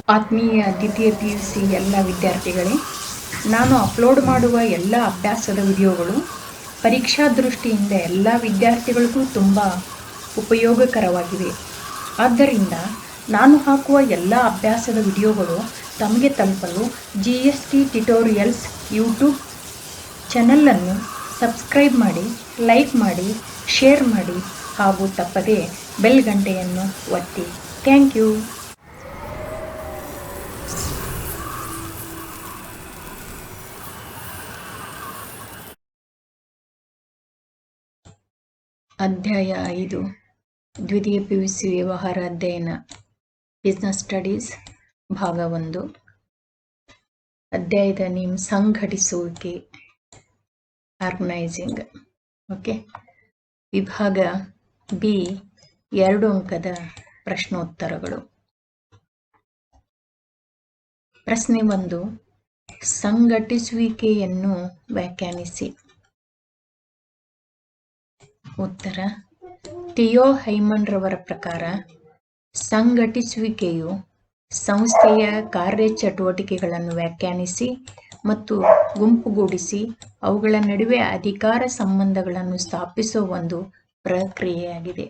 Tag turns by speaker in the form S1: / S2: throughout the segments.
S1: ಆತ್ಮೀಯ ದ್ವಿತೀಯ PUC ಎಲ್ಲ ವಿದ್ಯಾರ್ಥಿಗಳೇ, ನಾನು ಅಪ್ಲೋಡ್ ಮಾಡುವ ಎಲ್ಲ ಅಭ್ಯಾಸದ ವಿಡಿಯೋಗಳು ಪರೀಕ್ಷಾ ದೃಷ್ಟಿಯಿಂದ ಎಲ್ಲ ವಿದ್ಯಾರ್ಥಿಗಳಿಗೂ ತುಂಬ ಉಪಯೋಗಕರವಾಗಿವೆ. ಆದ್ದರಿಂದ ನಾನು ಹಾಕುವ ಎಲ್ಲ ಅಭ್ಯಾಸದ ವಿಡಿಯೋಗಳು ತಮಗೆ ತಲುಪಲು GST ಟ್ಯುಟೋರಿಯಲ್ಸ್ ಯೂಟ್ಯೂಬ್ ಚಾನಲನ್ನು ಸಬ್ಸ್ಕ್ರೈಬ್ ಮಾಡಿ, ಲೈಕ್ ಮಾಡಿ, ಶೇರ್ ಮಾಡಿ ಹಾಗೂ ತಪ್ಪದೆ ಬೆಲ್ ಗಂಟೆಯನ್ನು ಒತ್ತಿ. Thank you. ಅಧ್ಯಾಯ 5 ದ್ವಿತೀಯ PUC ವ್ಯವಹಾರ ಅಧ್ಯಯನ ಬಿಸ್ನೆಸ್ ಸ್ಟಡೀಸ್ ಭಾಗ 1. ಅಧ್ಯಾಯದ ನೇಮ್ ಸಂಘಟಿಸುವಿಕೆ, ಆರ್ಗನೈಸಿಂಗ್. ಓಕೆ. ವಿಭಾಗ ಬಿ 2 ಅಂಕದ ಪ್ರಶ್ನೋತ್ತರಗಳು. ಪ್ರಶ್ನೆ 1, ಸಂಘಟಿಸುವಿಕೆಯನ್ನು ವ್ಯಾಖ್ಯಾನಿಸಿ. ಉತ್ತರ: ಥಿಯೋ ಹೈಮನ್ ರವರ ಪ್ರಕಾರ ಸಂಘಟಿಸುವಿಕೆಯು ಸಂಸ್ಥೆಯ ಕಾರ್ಯಚಟುವಟಿಕೆಗಳನ್ನು ವ್ಯಾಖ್ಯಾನಿಸಿ ಮತ್ತು ಗುಂಪುಗೂಡಿಸಿ ಅವುಗಳ ನಡುವೆ ಅಧಿಕಾರ ಸಂಬಂಧಗಳನ್ನು ಸ್ಥಾಪಿಸುವ ಒಂದು ಪ್ರಕ್ರಿಯೆಯಾಗಿದೆ.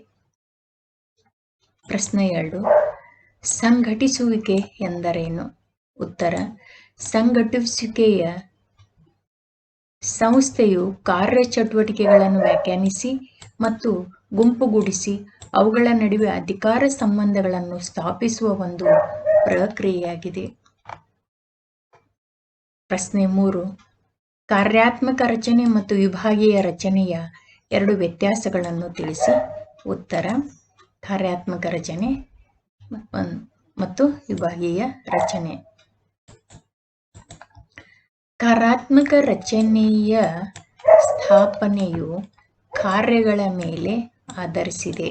S1: ಪ್ರಶ್ನೆ 2, ಸಂಘಟಿಸುವಿಕೆ ಎಂದರೇನು? ಉತ್ತರ: ಸಂಘಟಿಸುವಿಕೆಯ ಸಂಸ್ಥೆಯು ಕಾರ್ಯಚಟುವಟಿಕೆಗಳನ್ನು ವ್ಯಾಖ್ಯಾನಿಸಿ ಮತ್ತು ಗುಂಪುಗೂಡಿಸಿ ಅವುಗಳ ನಡುವೆ ಅಧಿಕಾರ ಸಂಬಂಧಗಳನ್ನು ಸ್ಥಾಪಿಸುವ ಒಂದು ಪ್ರಕ್ರಿಯೆಯಾಗಿದೆ. ಪ್ರಶ್ನೆ 3, ಕಾರ್ಯಾತ್ಮಕ ರಚನೆ ಮತ್ತು ವಿಭಾಗೀಯ ರಚನೆಯ 2 ವ್ಯತ್ಯಾಸಗಳನ್ನು ತಿಳಿಸಿ. ಉತ್ತರ: ಕಾರ್ಯಾತ್ಮಕ ರಚನೆ ಮತ್ತು ವಿಭಾಗೀಯ ರಚನೆ. ಕಾರ್ಯಾತ್ಮಕ ರಚನೆಯ ಸ್ಥಾಪನೆಯು ಕಾರ್ಯಗಳ ಮೇಲೆ ಆಧರಿಸಿದೆ.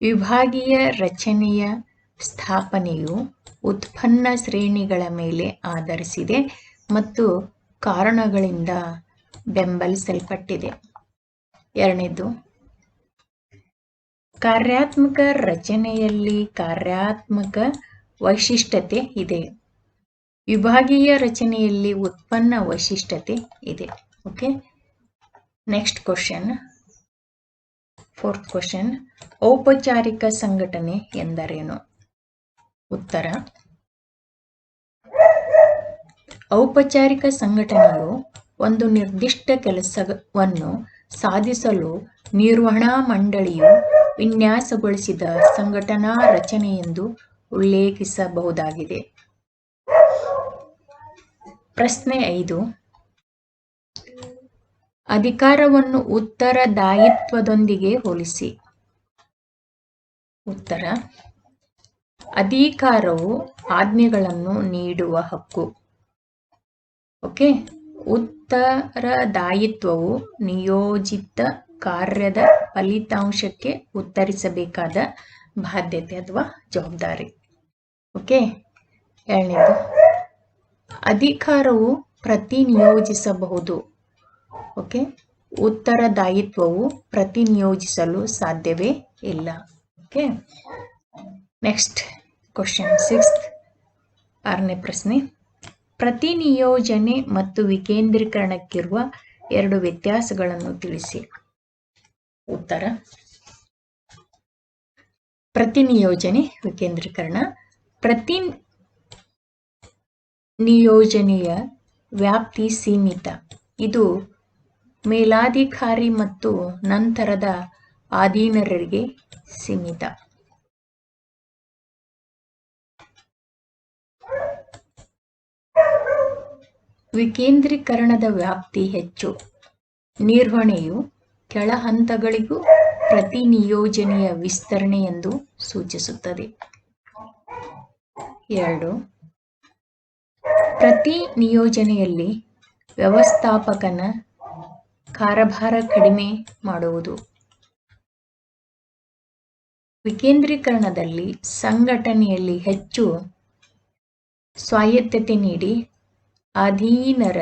S1: ವಿಭಾಗೀಯ ರಚನೆಯ ಸ್ಥಾಪನೆಯು ಉತ್ಪನ್ನ ಶ್ರೇಣಿಗಳ ಮೇಲೆ ಆಧರಿಸಿದೆ ಮತ್ತು ಕಾರಣಗಳಿಂದ ಬೆಂಬಲಿಸಲ್ಪಟ್ಟಿದೆ. 2ನೇದು, ಕಾರ್ಯಾತ್ಮಕ ರಚನೆಯಲ್ಲಿ ಕಾರ್ಯಾತ್ಮಕ ವೈಶಿಷ್ಟ್ಯತೆ ಇದೆ. ವಿಭಾಗೀಯ ರಚನೆಯಲ್ಲಿ ಉತ್ಪನ್ನ ವೈಶಿಷ್ಟ್ಯತೆ ಇದೆ. Okay. Next question, 4th question, ಔಪಚಾರಿಕ ಸಂಘಟನೆ ಎಂದರೇನು? ಉತ್ತರ: ಔಪಚಾರಿಕ ಸಂಘಟನೆಯು ಒಂದು ನಿರ್ದಿಷ್ಟ ಕೆಲಸವನ್ನು ಸಾಧಿಸಲು ನಿರ್ವಹಣಾ ಮಂಡಳಿಯು ವಿನ್ಯಾಸಗೊಳಿಸಿದ ಸಂಘಟನಾ ರಚನೆ ಎಂದು ಉಲ್ಲೇಖಿಸಬಹುದಾಗಿದೆ. ಪ್ರಶ್ನೆ 5, ಅಧಿಕಾರವನ್ನು ಉತ್ತರದಾಯಿತ್ವದೊಂದಿಗೆ ಹೋಲಿಸಿ. ಉತ್ತರ: ಅಧಿಕಾರವು ಆಜ್ಞೆಗಳನ್ನು ನೀಡುವ ಹಕ್ಕು. ಓಕೆ. ಉತ್ತರದಾಯಿತ್ವವು ನಿಯೋಜಿತ ಕಾರ್ಯದ ಫಲಿತಾಂಶಕ್ಕೆ ಉತ್ತರಿಸಬೇಕಾದ ಬಾಧ್ಯತೆ ಅಥವಾ ಜವಾಬ್ದಾರಿ. ಓಕೆ. 2ನೇದು, ಅಧಿಕಾರವು ಪ್ರತಿನಿಯೋಜಿಸಬಹುದು. ಓಕೆ. ಉತ್ತರದಾಯಿತ್ವವು ಪ್ರತಿನಿಯೋಜಿಸಲು ಸಾಧ್ಯವೇ ಇಲ್ಲ. ಓಕೆ. ನೆಕ್ಸ್ಟ್ ಕ್ವಶನ್ 6th, 6ನೇ ಪ್ರಶ್ನೆ, ಪ್ರತಿನಿಯೋಜನೆ ಮತ್ತು ವಿಕೇಂದ್ರೀಕರಣಕ್ಕಿರುವ 2 ವ್ಯತ್ಯಾಸಗಳನ್ನು ತಿಳಿಸಿ. ಉತ್ತರ: ಪ್ರತಿನಿಯೋಜನೆ, ವಿಕೇಂದ್ರೀಕರಣ. ಪ್ರತಿನಿಯೋಜನೆಯ ವ್ಯಾಪ್ತಿ ಸೀಮಿತ. ಇದು ಮೇಲಾಧಿಕಾರಿ ಮತ್ತು ನಂತರದ ಅಧೀನರಿಗೆ ಸೀಮಿತ. ವಿಕೇಂದ್ರೀಕರಣದ ವ್ಯಾಪ್ತಿ ಹೆಚ್ಚು. ನಿರ್ವಹಣೆಯು ಕೆಳ ಹಂತಗಳಿಗೂ ಪ್ರತಿನಿಯೋಜನೆಯ ವಿಸ್ತರಣೆ ಎಂದು ಸೂಚಿಸುತ್ತದೆ. 2, ಪ್ರತಿನಿಯೋಜನೆಯಲ್ಲಿ ವ್ಯವಸ್ಥಾಪಕನ ಕಾರ್ಯಭಾರ ಕಡಿಮೆ ಮಾಡುವುದು. ವಿಕೇಂದ್ರೀಕರಣದಲ್ಲಿ ಸಂಘಟನೆಯಲ್ಲಿ ಹೆಚ್ಚು ಸ್ವಾಯತ್ತತೆ ನೀಡಿ ಅಧೀನರ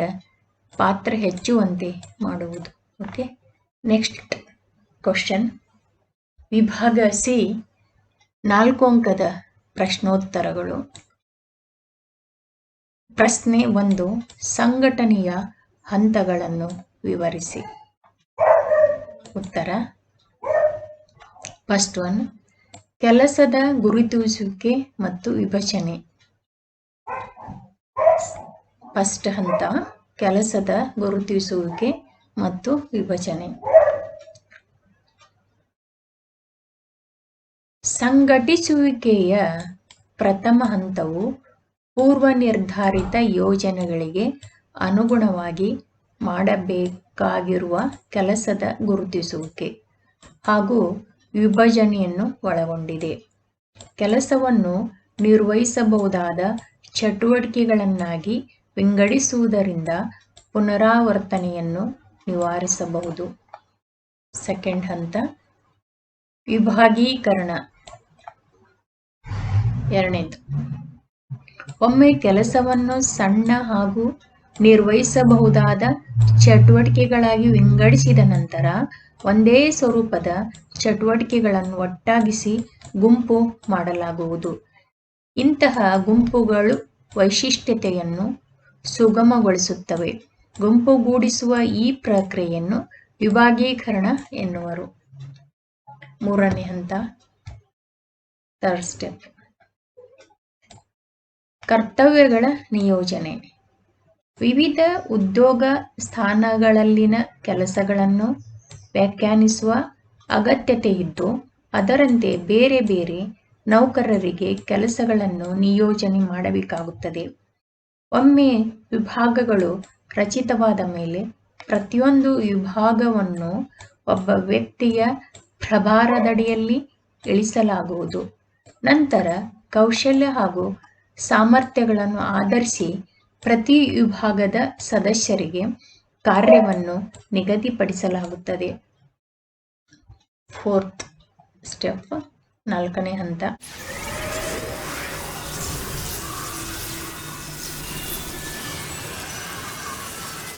S1: ಪಾತ್ರ ಹೆಚ್ಚುವಂತೆ ಮಾಡುವುದು. ಓಕೆ. ನೆಕ್ಸ್ಟ್ ಕ್ವಶನ್, ವಿಭಾಗ ಸಿ 4 ಅಂಕದ ಪ್ರಶ್ನೋತ್ತರಗಳು. ಪ್ರಶ್ನೆ 1, ಸಂಘಟನೆಯ ಹಂತಗಳನ್ನು ವಿವರಿಸಿ. ಉತ್ತರ. ಫಸ್ಟ್ ಒನ್, ಕೆಲಸದ ಗುರುತಿಸುವಿಕೆ ಮತ್ತು ವಿಭಜನೆ. ಫಸ್ಟ್ ಹಂತ ಕೆಲಸದ ಗುರುತಿಸುವಿಕೆ ಮತ್ತು ವಿಭಜನೆ. ಸಂಘಟಿಸುವಿಕೆಯ ಪ್ರಥಮ ಹಂತವು ಪೂರ್ವ ನಿರ್ಧಾರಿತ ಯೋಜನೆಗಳಿಗೆ ಅನುಗುಣವಾಗಿ ಮಾಡಬೇಕಾಗಿರುವ ಕೆಲಸದ ಗುರುತಿಸುವಿಕೆ ಹಾಗೂ ವಿಭಜನೆಯನ್ನು ಒಳಗೊಂಡಿದೆ. ಕೆಲಸವನ್ನು ನಿರ್ವಹಿಸಬಹುದಾದ ಚಟುವಟಿಕೆಗಳನ್ನಾಗಿ ವಿಂಗಡಿಸುವುದರಿಂದ ಪುನರಾವರ್ತನೆಯನ್ನು ನಿವಾರಿಸಬಹುದು. ಸೆಕೆಂಡ್ ಹಂತ ವಿಭಾಗೀಕರಣ. ಎರಡನೇದು, ಒಮ್ಮೆ ಕೆಲಸವನ್ನು ಸಣ್ಣ ಹಾಗೂ ನಿರ್ವಹಿಸಬಹುದಾದ ಚಟುವಟಿಕೆಗಳಾಗಿ ವಿಂಗಡಿಸಿದ ನಂತರ ಒಂದೇ ಸ್ವರೂಪದ ಚಟುವಟಿಕೆಗಳನ್ನು ಒಟ್ಟಾಗಿಸಿ ಗುಂಪು ಮಾಡಲಾಗುವುದು. ಇಂತಹ ಗುಂಪುಗಳು ವೈಶಿಷ್ಟ್ಯತೆಯನ್ನು ಸುಗಮಗೊಳಿಸುತ್ತವೆ. ಗುಂಪುಗೂಡಿಸುವ ಈ ಪ್ರಕ್ರಿಯೆಯನ್ನು ವಿಭಾಗೀಕರಣ ಎನ್ನುವರು. ಮೂರನೇ ಹಂತ, ಥರ್ಡ್ ಸ್ಟೆಪ್, ಕರ್ತವ್ಯಗಳ ನಿಯೋಜನೆ. ವಿವಿಧ ಉದ್ಯೋಗ ಸ್ಥಾನಗಳಲ್ಲಿನ ಕೆಲಸಗಳನ್ನು ವ್ಯಾಖ್ಯಾನಿಸುವ ಅಗತ್ಯತೆಯಿದ್ದು ಅದರಂತೆ ಬೇರೆ ಬೇರೆ ನೌಕರರಿಗೆ ಕೆಲಸಗಳನ್ನು ನಿಯೋಜನೆ ಮಾಡಬೇಕಾಗುತ್ತದೆ. ಒಮ್ಮೆ ವಿಭಾಗಗಳು ರಚಿತವಾದ ಮೇಲೆ ಪ್ರತಿಯೊಂದು ವಿಭಾಗವನ್ನು ಒಬ್ಬ ವ್ಯಕ್ತಿಯ ಪ್ರಭಾರದಡಿಯಲ್ಲಿ ಇಳಿಸಲಾಗುವುದು. ನಂತರ ಕೌಶಲ್ಯ ಹಾಗೂ ಸಾಮರ್ಥ್ಯಗಳನ್ನು ಆಧರಿಸಿ ಪ್ರತಿ ವಿಭಾಗದ ಸದಸ್ಯರಿಗೆ ಕಾರ್ಯವನ್ನು ನಿಗದಿಪಡಿಸಲಾಗುತ್ತದೆ. ಫೋರ್ತ್ ಸ್ಟೆಪ್, ನಾಲ್ಕನೇ ಹಂತ,